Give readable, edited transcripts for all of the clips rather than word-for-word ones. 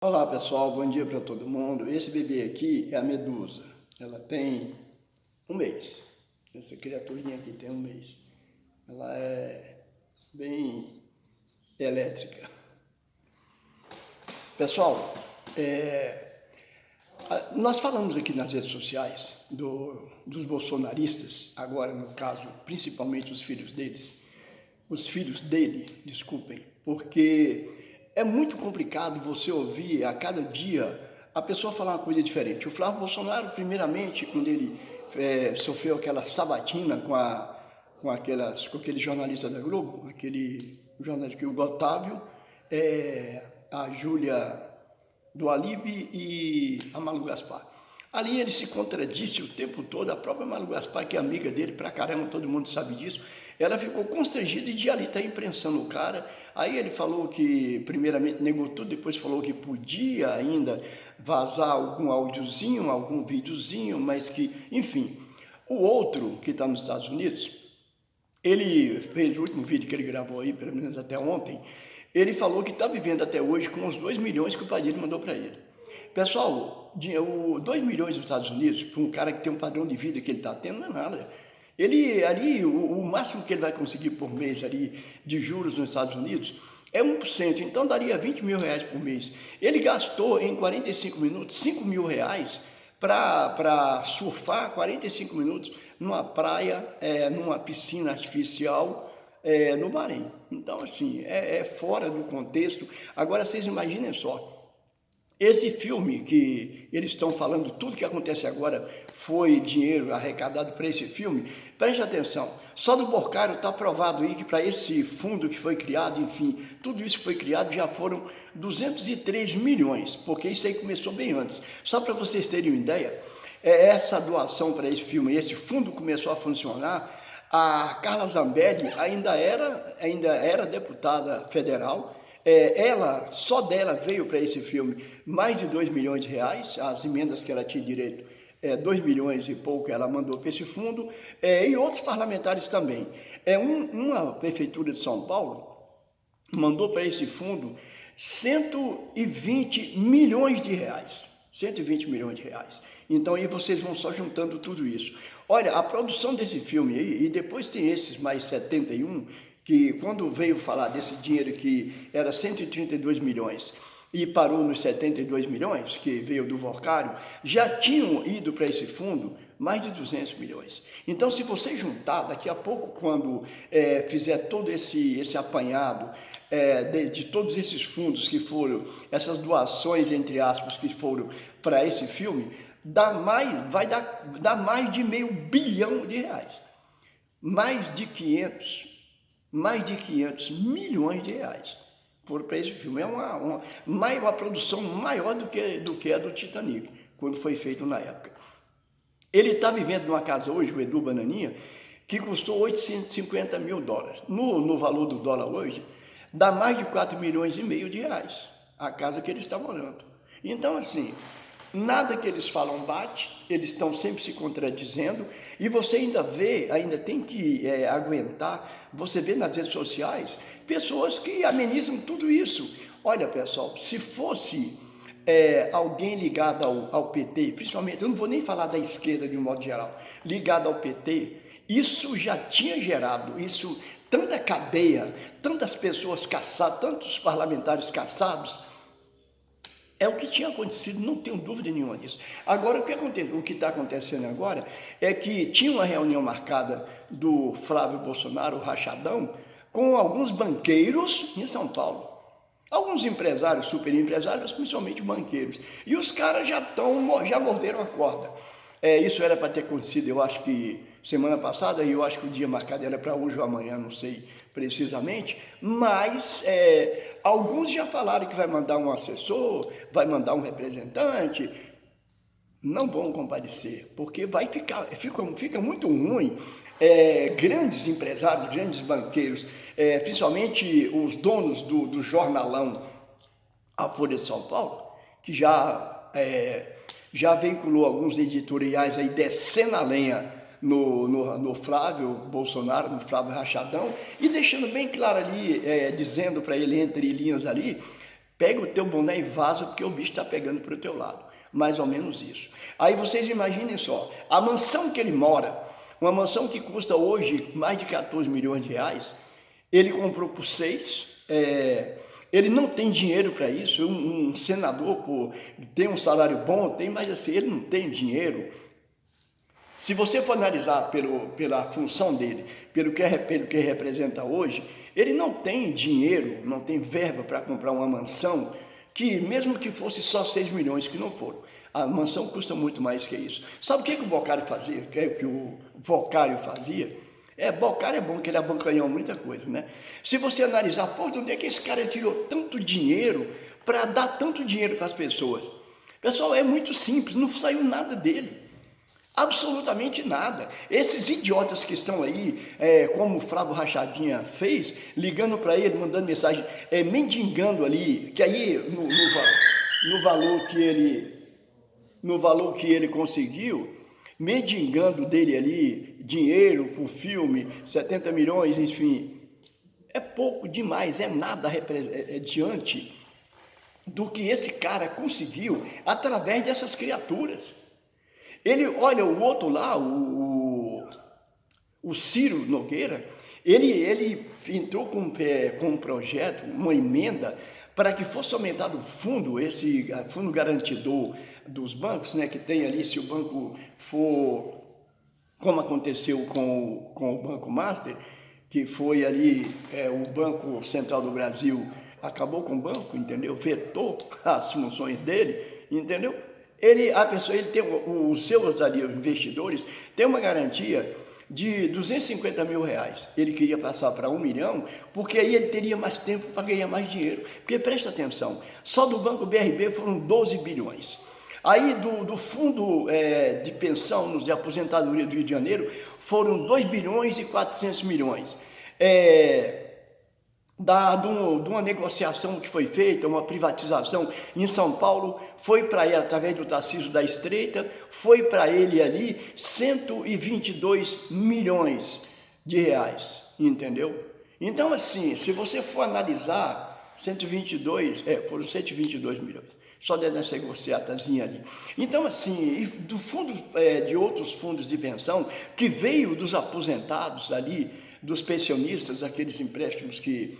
Olá pessoal, bom dia para todo mundo. Esse bebê aqui é a Medusa. Ela tem um mês. Essa criaturinha aqui tem um mês. Ela é bem elétrica. Pessoal, nós falamos aqui nas redes sociais dos bolsonaristas, agora no caso, principalmente os filhos dele, desculpem, porque é muito complicado você ouvir a cada dia a pessoa falar uma coisa diferente. O Flávio Bolsonaro, primeiramente, quando ele sofreu aquela sabatina com aquele jornalista da Globo, aquele jornalista que o Otávio, a Júlia do Alibe e a Malu Gaspar. Ali ele se contradisse o tempo todo. A própria Malu Gaspar, que é amiga dele pra caramba, todo mundo sabe disso, ela ficou constrangida de ali estar imprensando o cara. Aí ele falou que, primeiramente, negou tudo, depois falou que podia ainda vazar algum áudiozinho, algum videozinho, mas que, enfim. O outro, que está nos Estados Unidos, ele fez o último vídeo que ele gravou aí, pelo menos até ontem, ele falou que está vivendo até hoje com os 2 milhões que o pai dele mandou para ele. Pessoal, 2 milhões nos Estados Unidos, para um cara que tem um padrão de vida que ele está tendo, não é nada. Ele, ali, o máximo que ele vai conseguir por mês ali, de juros nos Estados Unidos é 1%, então daria 20 mil reais por mês. Ele gastou em 45 minutos 5 mil reais para surfar 45 minutos numa praia, numa piscina artificial, no Bahrein. Então, assim, é fora do contexto. Agora, vocês imaginem só, esse filme que eles estão falando, tudo que acontece agora foi dinheiro arrecadado para esse filme. Preste atenção, só do Borcário está provado aí que para esse fundo que foi criado, enfim, tudo isso que foi criado já foram 203 milhões, porque isso aí começou bem antes. Só para vocês terem uma ideia, essa doação para esse filme, esse fundo começou a funcionar. A Carla Zambelli ainda era deputada federal. Só dela veio para esse filme mais de 2 milhões de reais, as emendas que ela tinha direito, 2 milhões e pouco ela mandou para esse fundo, e outros parlamentares também. Uma prefeitura de São Paulo mandou para esse fundo 120 milhões de reais. 120 milhões de reais. Então aí vocês vão só juntando tudo isso. Olha, a produção desse filme aí, e depois tem esses mais 71, que quando veio falar desse dinheiro que era 132 milhões e parou nos 72 milhões, que veio do Vocário, já tinham ido para esse fundo mais de 200 milhões. Então, se você juntar, daqui a pouco, quando fizer todo esse apanhado de todos esses fundos que foram, essas doações, entre aspas, que foram para esse filme, vai dar mais de meio bilhão de reais. Mais de 500 milhões de reais foram para esse filme. É uma produção maior do que a do Titanic, quando foi feito na época. Ele está vivendo numa casa hoje, o Edu Bananinha, que custou 850 mil dólares. No valor do dólar hoje, dá mais de 4 milhões e meio de reais a casa que ele está morando. Então, assim, nada que eles falam bate, eles estão sempre se contradizendo, e você ainda tem que aguentar, você vê nas redes sociais, pessoas que amenizam tudo isso. Olha, pessoal, se fosse alguém ligado ao PT, principalmente, eu não vou nem falar da esquerda de um modo geral, ligado ao PT, isso já tinha gerado, tanta cadeia, tantas pessoas caçadas, tantos parlamentares caçados. É o que tinha acontecido, não tenho dúvida nenhuma disso. Agora, o que está acontecendo agora é que tinha uma reunião marcada do Flávio Bolsonaro, o Rachadão, com alguns banqueiros em São Paulo. Alguns empresários, super empresários, principalmente banqueiros. E os caras já morderam a corda. Isso era para ter acontecido, eu acho que semana passada, e eu acho que o dia marcado era para hoje ou amanhã, não sei precisamente, mas alguns já falaram que vai mandar um assessor, vai mandar um representante. Não vão comparecer, porque fica muito ruim. Grandes empresários, grandes banqueiros, principalmente os donos do jornalão A Folha de São Paulo, que já vinculou alguns editoriais aí descendo a lenha no Flávio Bolsonaro, no Flávio Rachadão, e deixando bem claro ali, dizendo para ele entre linhas ali, pega o teu boné e vaza, porque o bicho está pegando para o teu lado. Mais ou menos isso. Aí vocês imaginem só, a mansão que ele mora, uma mansão que custa hoje mais de 14 milhões de reais, ele comprou por 6, ele não tem dinheiro para isso. Um senador tem um salário bom, tem, mas assim, ele não tem dinheiro. Se você for analisar pela função dele, pelo que representa hoje, ele não tem dinheiro, não tem verba para comprar uma mansão, que mesmo que fosse só 6 milhões, que não foram. A mansão custa muito mais que isso. Sabe o que o Boccari fazia? O que o Vocário fazia? Boccari é bom, que ele abocanhou muita coisa, né? Se você analisar, de onde é que esse cara tirou tanto dinheiro para dar tanto dinheiro para as pessoas? Pessoal, é muito simples, não saiu nada dele. Absolutamente nada. Esses idiotas que estão aí, como o Flávio Rachadinha fez, ligando para ele, mandando mensagem, mendigando ali, que aí no valor que ele conseguiu, mendigando dele ali, dinheiro por filme, 70 milhões, enfim, é pouco demais, é nada diante do que esse cara conseguiu através dessas criaturas. Ele, olha, o outro lá, o Ciro Nogueira, ele entrou com um projeto, uma emenda, para que fosse aumentado o fundo, esse fundo garantidor dos bancos, né, que tem ali, se o banco for, como aconteceu com o Banco Master, que foi ali, o Banco Central do Brasil acabou com o banco, entendeu? Vetou as funções dele, entendeu? Ele tem os seus ali, os investidores, tem uma garantia de 250 mil reais. Ele queria passar para 1 milhão, porque aí ele teria mais tempo para ganhar mais dinheiro. Porque presta atenção, só do Banco BRB foram 12 bilhões. Aí do fundo de pensão, de aposentadoria do Rio de Janeiro, foram 2 bilhões e 400 milhões. De uma negociação que foi feita, uma privatização em São Paulo, foi para ele, através do Tarcísio da Estreita, foi para ele ali 122 milhões de reais, entendeu? Então, assim, se você for analisar, foram 122 milhões, só dessa negociatazinha ali. Então, assim, do fundo, de outros fundos de pensão, que veio dos aposentados ali, dos pensionistas, aqueles empréstimos que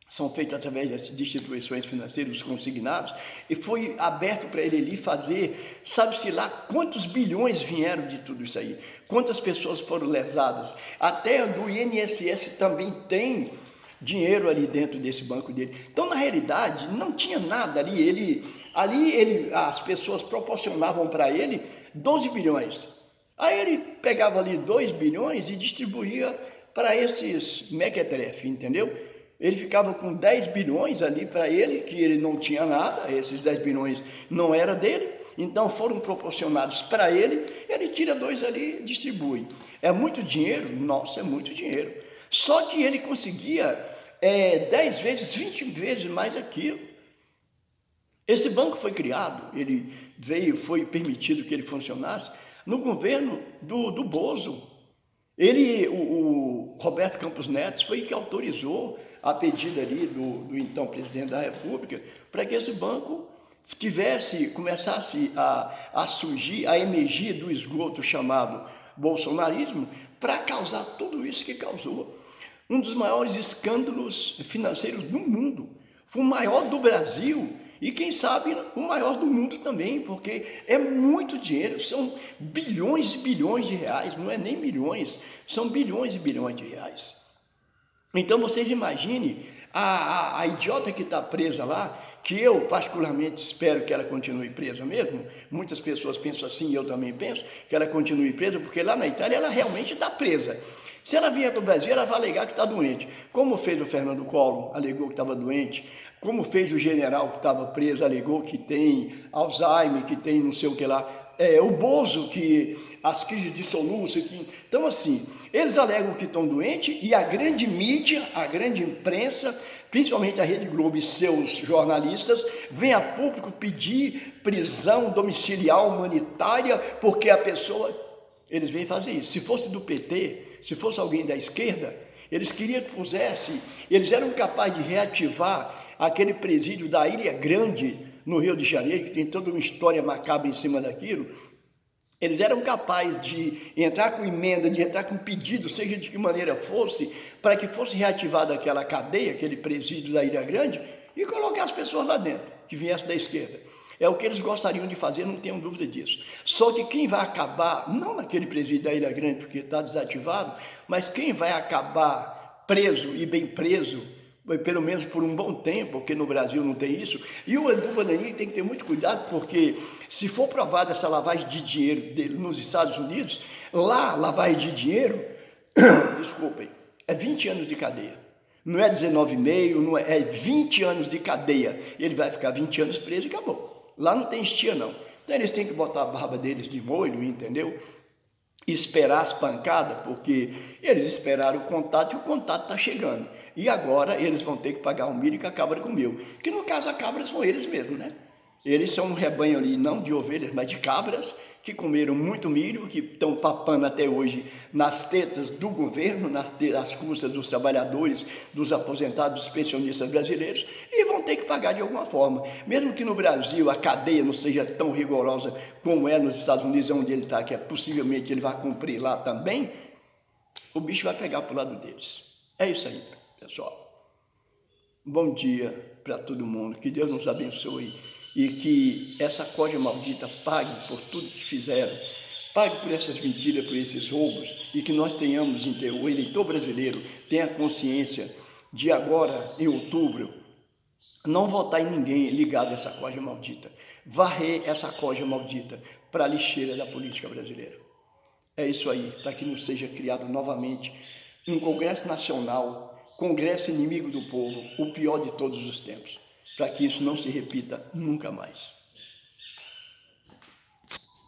são feitos através de instituições financeiras, consignados, e foi aberto para ele ali fazer, sabe-se lá quantos bilhões vieram de tudo isso aí, quantas pessoas foram lesadas, até do INSS também tem dinheiro ali dentro desse banco dele. Então, na realidade, não tinha nada ali, as pessoas proporcionavam para ele 12 bilhões, aí ele pegava ali 2 bilhões e distribuía para esses mequetrefe, entendeu? Ele ficava com 10 bilhões ali para ele, que ele não tinha nada, esses 10 bilhões não era dele, então foram proporcionados para ele, ele tira 2 ali e distribui. É muito dinheiro? Nossa, é muito dinheiro. Só que ele conseguia 10 vezes, 20 vezes mais aquilo. Esse banco foi criado, ele foi permitido que ele funcionasse no governo do Bozo. O Roberto Campos Neto foi que autorizou a pedido ali do então presidente da República, para que esse banco começasse a surgir, a emergir do esgoto chamado bolsonarismo, para causar tudo isso que causou. Um dos maiores escândalos financeiros do mundo, foi o maior do Brasil e quem sabe o maior do mundo também, porque é muito dinheiro, são bilhões e bilhões de reais, não é nem milhões, são bilhões e bilhões de reais. Então vocês imaginem a idiota que está presa lá, que eu particularmente espero que ela continue presa mesmo, muitas pessoas pensam assim, eu também penso, que ela continue presa, porque lá na Itália ela realmente está presa. Se ela vier para o Brasil, ela vai alegar que está doente, como fez o Fernando Collor, alegou que estava doente, como fez o general que estava preso, alegou que tem Alzheimer, que tem não sei o que lá, o Bozo, que as crises de soluço, então assim, eles alegam que estão doentes e a grande mídia, a grande imprensa, principalmente a Rede Globo e seus jornalistas, vem a público pedir prisão domiciliar humanitária, porque a pessoa, eles vêm fazer isso. Se fosse do PT, se fosse alguém da esquerda, eles queriam que pusesse, eles eram capazes de reativar aquele presídio da Ilha Grande, no Rio de Janeiro, que tem toda uma história macabra em cima daquilo, eles eram capazes de entrar com emenda, de entrar com pedido, seja de que maneira fosse, para que fosse reativada aquela cadeia, aquele presídio da Ilha Grande, e colocar as pessoas lá dentro, que viessem da esquerda. É o que eles gostariam de fazer, não tenho dúvida disso. Só que quem vai acabar, não naquele presídio da Ilha Grande, porque está desativado, mas quem vai acabar preso e bem preso, pelo menos por um bom tempo, porque no Brasil não tem isso, e o Edu Vandani tem que ter muito cuidado, porque se for provada essa lavagem de dinheiro dele nos Estados Unidos, lá, lavagem de dinheiro, desculpem, é 20 anos de cadeia. Não é 19,5, não é 20 anos de cadeia. Ele vai ficar 20 anos preso e acabou. Lá não tem estia, não. Então eles têm que botar a barba deles de molho, entendeu? Esperar as pancadas, porque eles esperaram o contato e o contato está chegando. E agora eles vão ter que pagar o milho que a cabra comeu. Que no caso a cabra são eles mesmos, né? Eles são um rebanho ali, não de ovelhas, mas de cabras, que comeram muito milho, que estão papando até hoje nas tetas do governo, nas custas dos trabalhadores, dos aposentados, dos pensionistas brasileiros, e vão ter que pagar de alguma forma. Mesmo que no Brasil a cadeia não seja tão rigorosa como é nos Estados Unidos, onde ele está, que é possivelmente ele vai cumprir lá também, o bicho vai pegar para o lado deles. É isso aí, pessoal. Bom dia para todo mundo, que Deus nos abençoe e que essa corda maldita pague por tudo que fizeram, pague por essas mentiras, por esses roubos, e que nós tenhamos, o eleitor brasileiro tenha consciência de agora, em outubro, não votar em ninguém ligado a essa corda maldita, varrer essa corda maldita para a lixeira da política brasileira. É isso aí, para que não seja criado novamente um Congresso Nacional, Congresso inimigo do povo, o pior de todos os tempos, para que isso não se repita nunca mais.